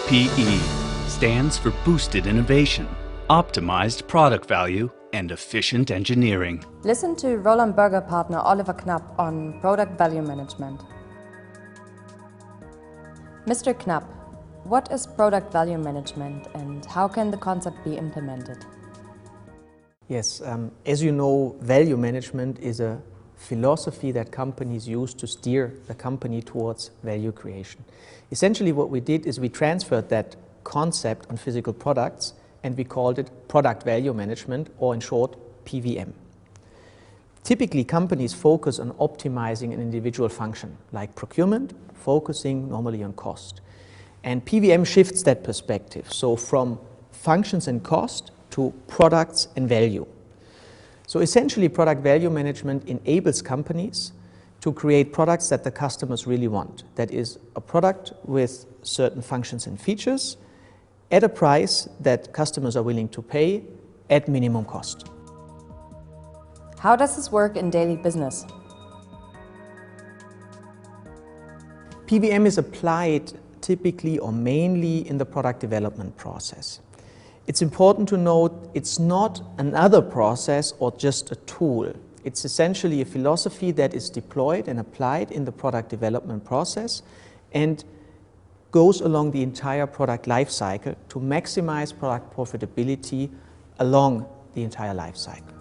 BPE stands for boosted innovation, optimized product value, and efficient engineering. Listen to Roland Berger partner Oliver Knapp on product value management. Mr. Knapp, what is product value management and how can the concept be implemented? Yes, as you know, value management is a philosophy that companies use to steer the company towards value creation. Essentially what we did is we transferred that concept on physical products and we called it product value management, or in short, PVM. Typically companies focus on optimizing an individual function, like procurement, focusing normally on cost. And PVM shifts that perspective, so from functions and cost to products and value. So essentially product value management enables companies to create products that the customers really want. That is a product with certain functions and features at a price that customers are willing to pay at minimum cost. How does this work in daily business? PVM is applied typically or mainly in the product development process. It's important to note it's not another process or just a tool. It's essentially a philosophy that is deployed and applied in the product development process and goes along the entire product life cycle to maximize product profitability along the entire life cycle.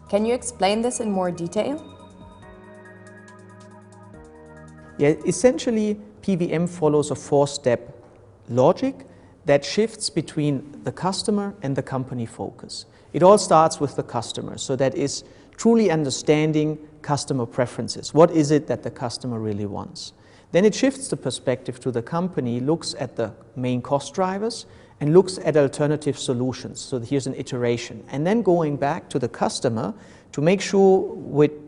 Can you explain this in more detail? Yeah, essentially PVM follows a four-step logic that shifts between the customer and the company focus. It all starts with the customer, so that is truly understanding customer preferences. What is it that the customer really wants? Then it shifts the perspective to the company, looks at the main cost drivers and looks at alternative solutions. So here's an iteration. And then going back to the customer to make sure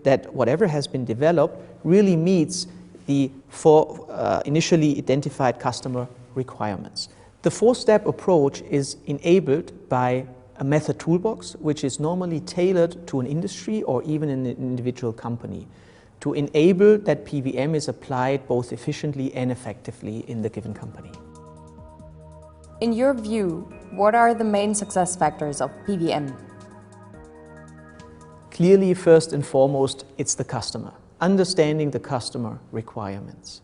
that whatever has been developed really meets the initially identified customer requirements. The four-step approach is enabled by a method toolbox, which is normally tailored to an industry or even an individual company, to enable that PVM is applied both efficiently and effectively in the given company. In your view, what are the main success factors of PVM? Clearly, first and foremost, it's the customer, understanding the customer requirements.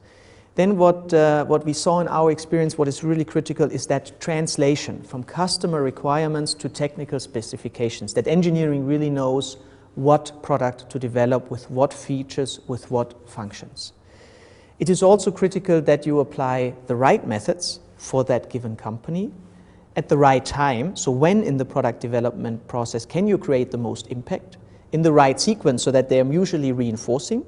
Then what we saw in our experience, what is really critical is that translation from customer requirements to technical specifications, that engineering really knows what product to develop with what features, with what functions. It is also critical that you apply the right methods for that given company at the right time. So when in the product development process can you create the most impact in the right sequence so that they are mutually reinforcing,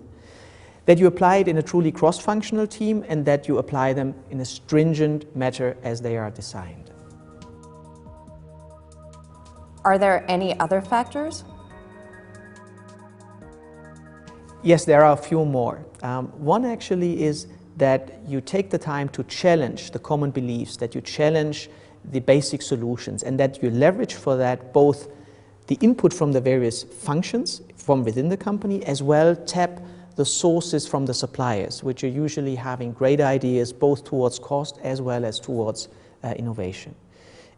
that you apply it in a truly cross-functional team, and that you apply them in a stringent manner as they are designed. Are there any other factors? Yes, there are a few more. One actually is that you take the time to challenge the common beliefs, that you challenge the basic solutions, and that you leverage for that both the input from the various functions from within the company, as well tap the sources from the suppliers, which are usually having great ideas both towards cost as well as towards innovation.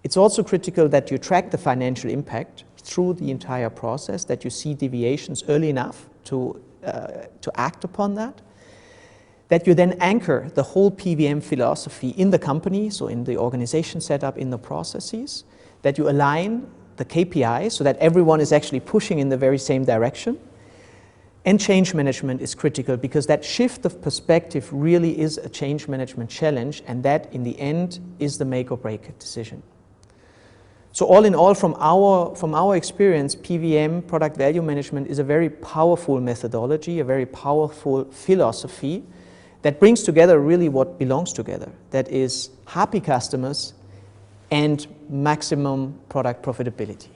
It's also critical that you track the financial impact through the entire process, that you see deviations early enough to act upon that you then anchor the whole PVM philosophy in the company, so in the organization setup, in the processes, that you align the KPIs so that everyone is actually pushing in the very same direction. And change management is critical because that shift of perspective really is a change management challenge, and that in the end is the make or break decision. So all in all, from our experience, PVM, product value management, is a very powerful methodology, a very powerful philosophy that brings together really what belongs together. That is happy customers and maximum product profitability.